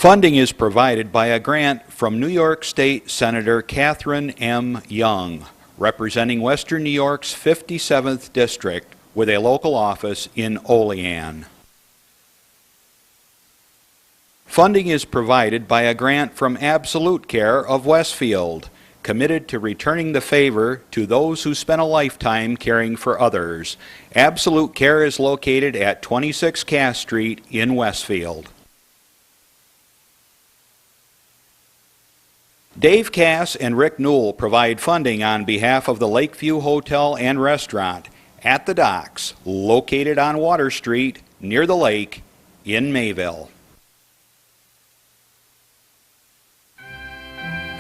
Funding is provided by a grant from New York State Senator Catherine M. Young, representing Western New York's 57th District with a local office in Olean. Funding is provided by a grant from Absolute Care of Westfield, committed to returning the favor to those who spent a lifetime caring for others. Absolute Care is located at 26 Cass Street in Westfield. Dave Cass and Rick Newell provide funding on behalf of the Lakeview Hotel and Restaurant at the docks, located on Water Street near the lake in Mayville.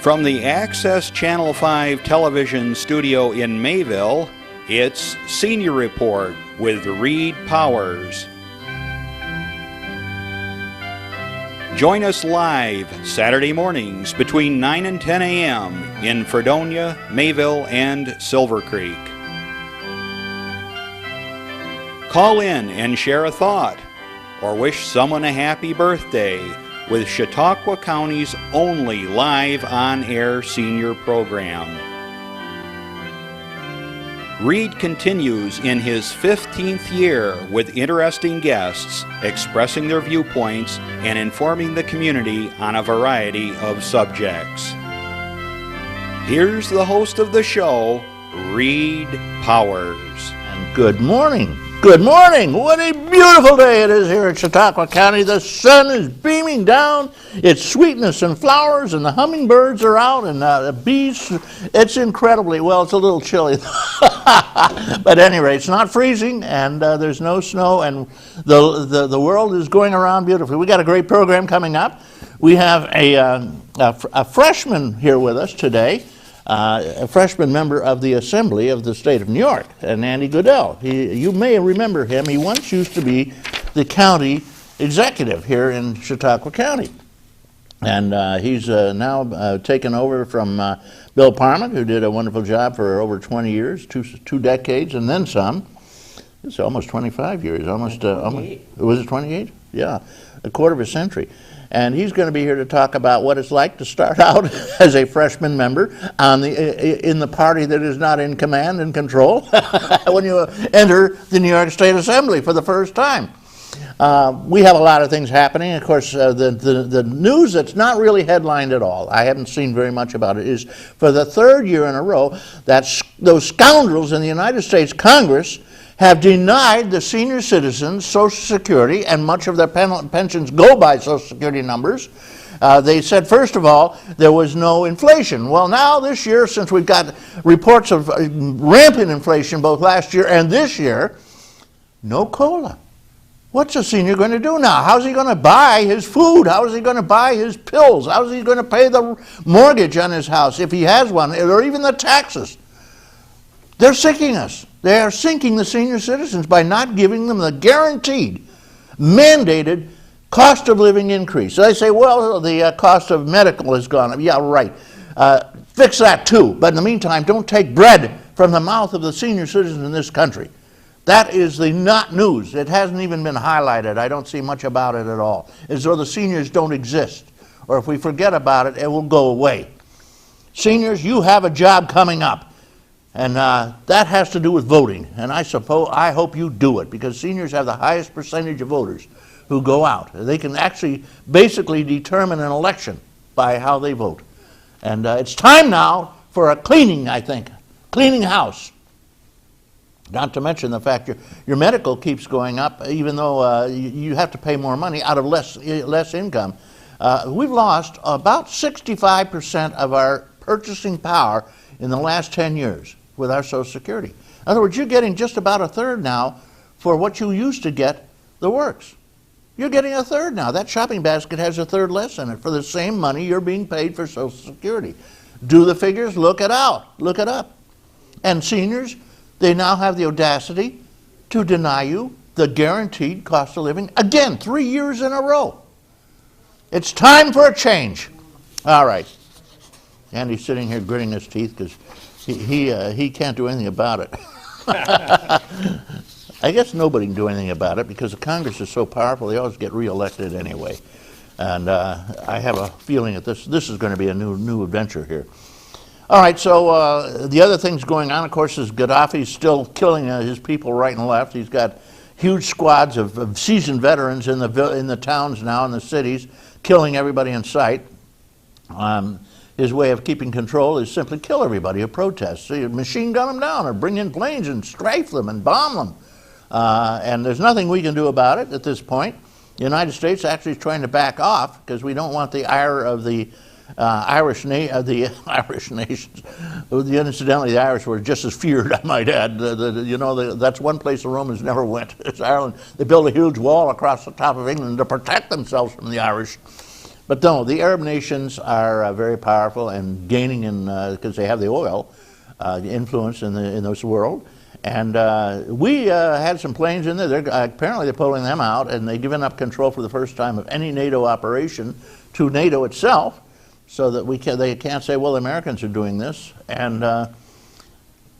From the Access Channel 5 television studio in Mayville, it's Senior Report with Reed Powers. Join us live Saturday mornings between 9 and 10 a.m. in Fredonia, Mayville, and Silver Creek. Call in and share a thought or wish someone a happy birthday with Chautauqua County's only live on-air senior program. Reed continues in his 15th year with interesting guests expressing their viewpoints and informing the community on a variety of subjects. Here's the host of the show, Reed Powers. And good morning. Good morning. What a beautiful day it is here in Chautauqua County. The sun is beaming down. It's sweetness and flowers, and the hummingbirds are out, and the bees. It's incredibly, well, it's a little chilly. But anyway, it's not freezing, and there's no snow, and the world is going around beautifully. We got a great program coming up. We have a freshman here with us today. A freshman member of the Assembly of the state of New York, and Andy Goodell. You may remember him. He once used to be the county executive here in Chautauqua County. And he's now taken over from Bill Parman, who did a wonderful job for over 20 years, two decades, and then some. It's almost 25 years, almost was it 28? Yeah, a quarter of a century. And he's going to be here to talk about what it's like to start out as a freshman member in the party that is not in command and control when you enter the New York State Assembly for the first time. We have a lot of things happening. Of course, the news that's not really headlined at all, I haven't seen very much about it, is for the third year in a row that those scoundrels in the United States Congress have denied the senior citizens Social Security, and much of their pensions go by Social Security numbers. They said, first of all, there was no inflation. Well, now this year, since we've got reports of rampant inflation both last year and this year, no COLA. What's a senior going to do now? How's he going to buy his food? How is he going to buy his pills? How is he going to pay the mortgage on his house if he has one, or even the taxes? They're sinking us. They are sinking the senior citizens by not giving them the guaranteed, mandated cost of living increase. So they say, well, the cost of medical has gone up. Yeah, right. Fix that too. But in the meantime, don't take bread from the mouth of the senior citizens in this country. That is the not news. It hasn't even been highlighted. I don't see much about it at all. As though the seniors don't exist. Or if we forget about it, it will go away. Seniors, you have a job coming up. And that has to do with voting, and I hope you do it, because seniors have the highest percentage of voters who go out. They can actually basically determine an election by how they vote. And it's time now for a cleaning, I think, cleaning house. Not to mention the fact your medical keeps going up, even though you have to pay more money out of less income. We've lost about 65% of our purchasing power in the last 10 years. With our Social Security. In other words, you're getting just about a third now for what you used to get the works. You're getting a third now. That shopping basket has a third less in it. For the same money you're being paid for Social Security. Do the figures, look it out, look it up. And seniors, they now have the audacity to deny you the guaranteed cost of living, again, 3 years in a row. It's time for a change. All right. Andy's sitting here gritting his teeth because he can't do anything about it. I guess nobody can do anything about it because the Congress is so powerful, they always get reelected anyway. And I have a feeling that this is going to be a new adventure here. All right, so the other things going on, of course, is Gaddafi's still killing his people right and left. He's got huge squads of seasoned veterans in the towns now, in the cities, killing everybody in sight. His way of keeping control is simply kill everybody who protests. So you machine gun them down or bring in planes and strafe them and bomb them. And there's nothing we can do about it at this point. The United States actually is trying to back off because we don't want the ire of the Irish nations. Incidentally, the Irish were just as feared, I might add. That's one place the Romans never went. It's Ireland. They built a huge wall across the top of England to protect themselves from the Irish. But no, the Arab nations are very powerful and gaining in because they have the oil influence in this world. And we had some planes in there. Apparently they're pulling them out, and they've given up control for the first time of any NATO operation to NATO itself, so that they can't say, well, the Americans are doing this. And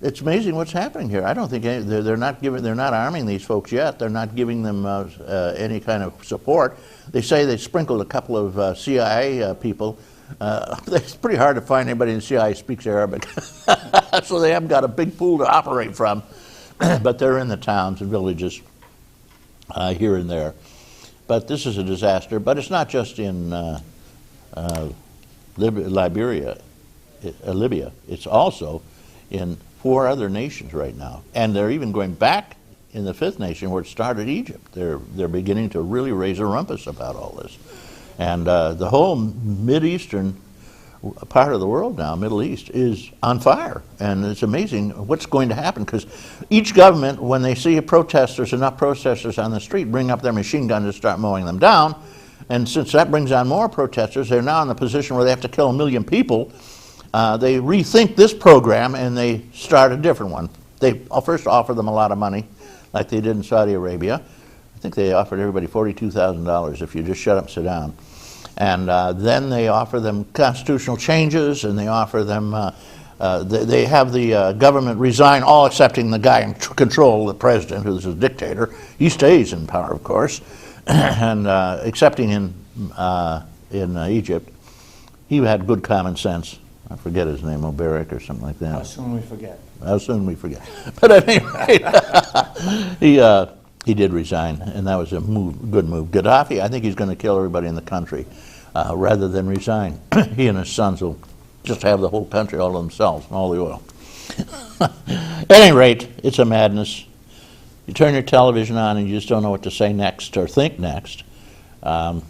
it's amazing what's happening here. I don't think they're not arming these folks yet. They're not giving them any kind of support. They say they sprinkled a couple of CIA people. It's pretty hard to find anybody in the CIA who speaks Arabic, so they haven't got a big pool to operate from. But they're in the towns and villages here and there. But this is a disaster. But it's not just in Libya. It's also in 4 other nations right now, and they're even going back in the 5th nation where it started, Egypt. They're beginning to really raise a rumpus about all this. And the whole Mideastern part of the world now, Middle East, is on fire. And it's amazing what's going to happen, because each government, when they see enough protesters on the street, bring up their machine gun to start mowing them down. And since that brings on more protesters, they're now in the position where they have to kill 1 million people. They rethink this program and they start a different one. They first offer them a lot of money, like they did in Saudi Arabia. I think they offered everybody $42,000 if you just shut up and sit down. And then they offer them constitutional changes, and they offer them, they have the government resign, all excepting the guy in control, the president, who's a dictator. He stays in power, of course, and excepting in Egypt. He had good common sense. I forget his name, Mubarak or something like that. How soon we forget. How soon we forget. But at any rate, he did resign, and that was a good move. Gaddafi, I think he's going to kill everybody in the country rather than resign. He and his sons will just have the whole country all to themselves and all the oil. At any rate, it's a madness. You turn your television on and you just don't know what to say next or think next. Moving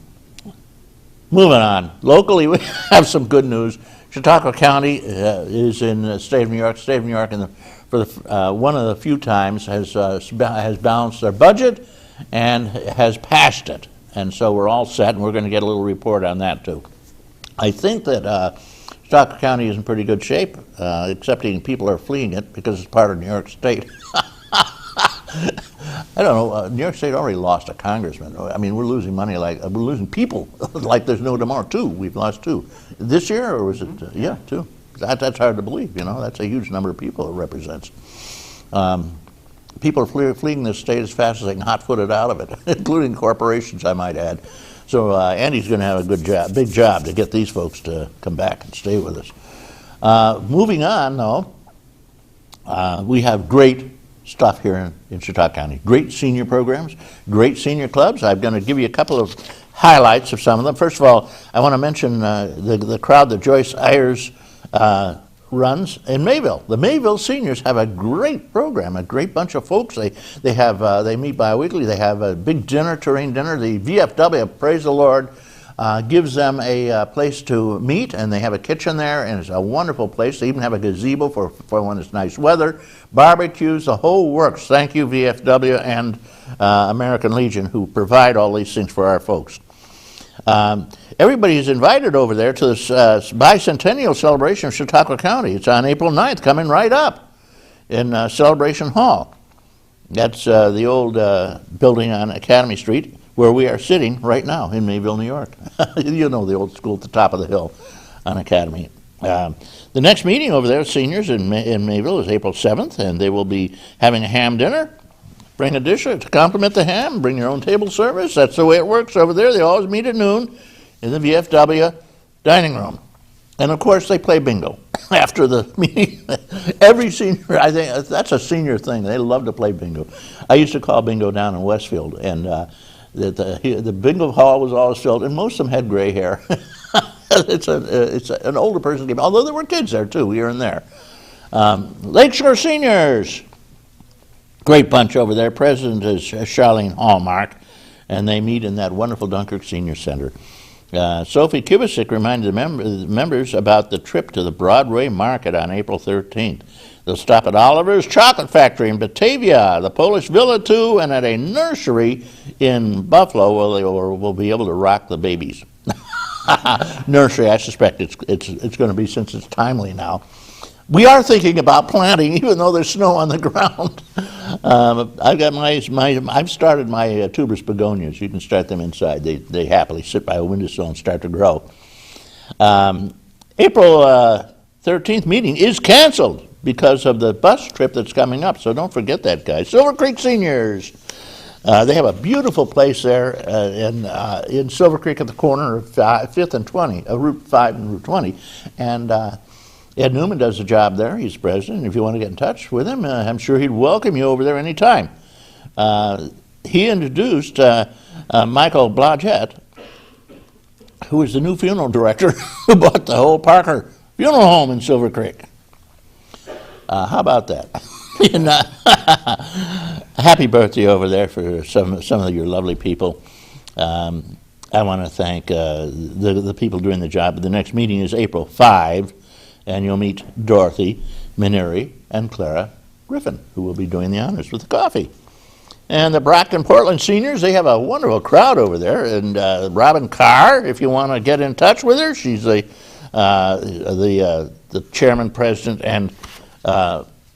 on. Locally, we have some good news. Chautauqua County is in the state of New York. State of New York, one of the few times, has balanced their budget and has passed it. And so we're all set, and we're going to get a little report on that too. I think that Chautauqua County is in pretty good shape, excepting people are fleeing it because it's part of New York State. I don't know. New York State already lost a congressman. I mean, we're losing money we're losing people like there's no tomorrow. 2. We've lost 2 this year, or was it? Yeah, 2. That's hard to believe. That's a huge number of people it represents. People are fleeing this state as fast as they can hot-footed out of it, including corporations, I might add. So Andy's going to have a big job to get these folks to come back and stay with us. Moving on, though, we have great stuff here in Chautauqua County. Great senior programs, great senior clubs. I'm going to give you a couple of highlights of some of them. First of all, I want to mention the crowd that Joyce Ayers runs in Mayville. The Mayville seniors have a great program, a great bunch of folks. They meet bi-weekly. They have a big dinner, terrain dinner. The VFW, praise the Lord, gives them a place to meet, and they have a kitchen there, and it's a wonderful place. They even have a gazebo for when it's nice weather, barbecues, the whole works. Thank you, VFW and American Legion, who provide all these things for our folks. Everybody is invited over there to this bicentennial celebration of Chautauqua County. It's on April 9th, coming right up in Celebration Hall. That's the old building on Academy Street, where we are sitting right now in Mayville, New York. You know the old school at the top of the hill on Academy. The next meeting over there, seniors in Mayville, is April 7th, and they will be having a ham dinner. Bring a dish to complement the ham. Bring your own table service. That's the way it works over there. They always meet at noon. in the VFW dining room. And of course, they play bingo after the meeting. Every senior, I think that's a senior thing. They love to play bingo. I used to call bingo down in Westfield, and the bingo hall was always filled, and most of them had gray hair. It's an older person's game, although there were kids there too, here and there. Lakeshore Seniors, great bunch over there. President is Charlene Hallmark, and they meet in that wonderful Dunkirk Senior Center. Sophie Kubicek reminded the members about the trip to the Broadway Market on April 13th. They'll stop at Oliver's Chocolate Factory in Batavia, the Polish Villa too, and at a nursery in Buffalo where we'll be able to rock the babies. Nursery, I suspect it's going to be, since it's timely now. We are thinking about planting, even though there's snow on the ground. I've started my tuberous begonias. You can start them inside. They happily sit by a windowsill and start to grow. April 13th meeting is canceled because of the bus trip that's coming up, so don't forget that, guys. Silver Creek Seniors. They have a beautiful place there in Silver Creek at the corner of 5th and 20, Route 5 and Route 20. And Ed Newman does a job there. He's president. If you want to get in touch with him, I'm sure he'd welcome you over there anytime. He introduced Michael Blodgett, who is the new funeral director who bought the whole Parker Funeral Home in Silver Creek. How about that? And, happy birthday over there for some of your lovely people. I want to thank the people doing the job. The next meeting is April 5, and you'll meet Dorothy Maneri and Clara Griffin, who will be doing the honors with the coffee. And the Brockton Portland Seniors, they have a wonderful crowd over there. And Robin Carr, if you want to get in touch with her, she's the chairman, president, and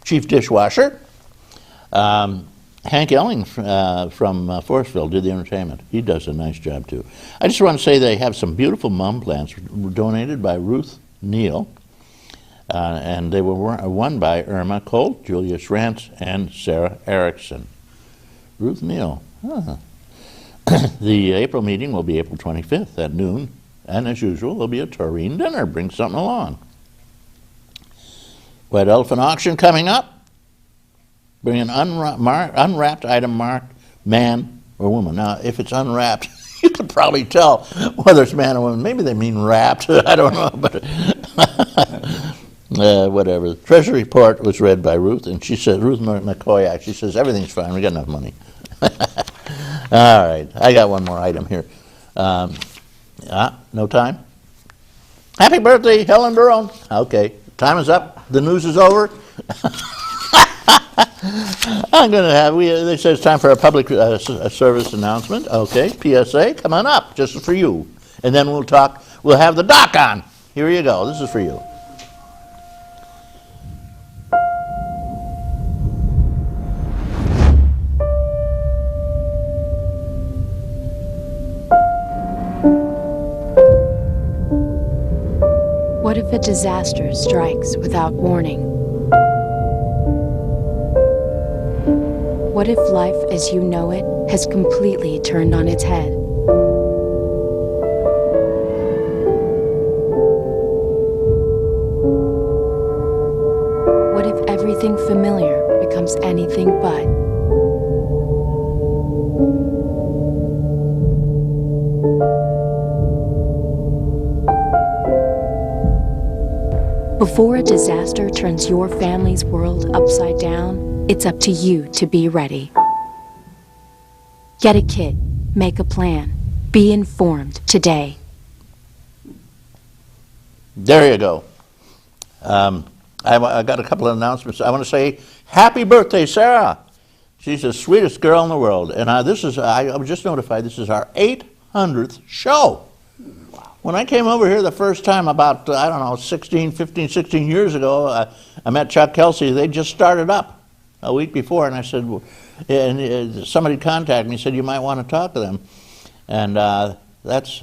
chief dishwasher. Hank Elling from Forestville did the entertainment. He does a nice job too. I just want to say they have some beautiful mum plants donated by Ruth Neal, and they were won by Irma Colt, Julia Schrantz, and Sarah Erickson. Ruth Neal. Huh. The April meeting will be April 25th at noon, and as usual, there'll be a Taurine dinner. Bring something along. White Elephant Auction coming up. Bring an unwrapped item marked man or woman. Now, if it's unwrapped, you could probably tell whether it's man or woman. Maybe they mean wrapped. I don't know, but whatever. The Treasury report was read by Ruth, and she said, Ruth McCoy, she says, everything's fine. We got enough money. All right. I got one more item here. No time? Happy birthday, Helen Burrow. Okay. Time is up. The news is over. I'm going to have, they said it's time for a public service announcement. Okay, PSA, come on up, just for you. And then we'll have the doc on. Here you go, this is for you. What if a disaster strikes without warning? What if life as you know it has completely turned on its head? What if everything familiar becomes anything but? Before a disaster turns your family's world upside down, it's up to you to be ready. Get a kit, make a plan, be informed today. There you go. I got a couple of announcements. I want to say happy birthday, Sarah. She's the sweetest girl in the world. And I was just notified this is our 800th show. When I came over here the first time about, 16 years ago, I met Chuck Kelsey. They just started up a week before, and I said, somebody contacted me and said, you might want to talk to them. And that's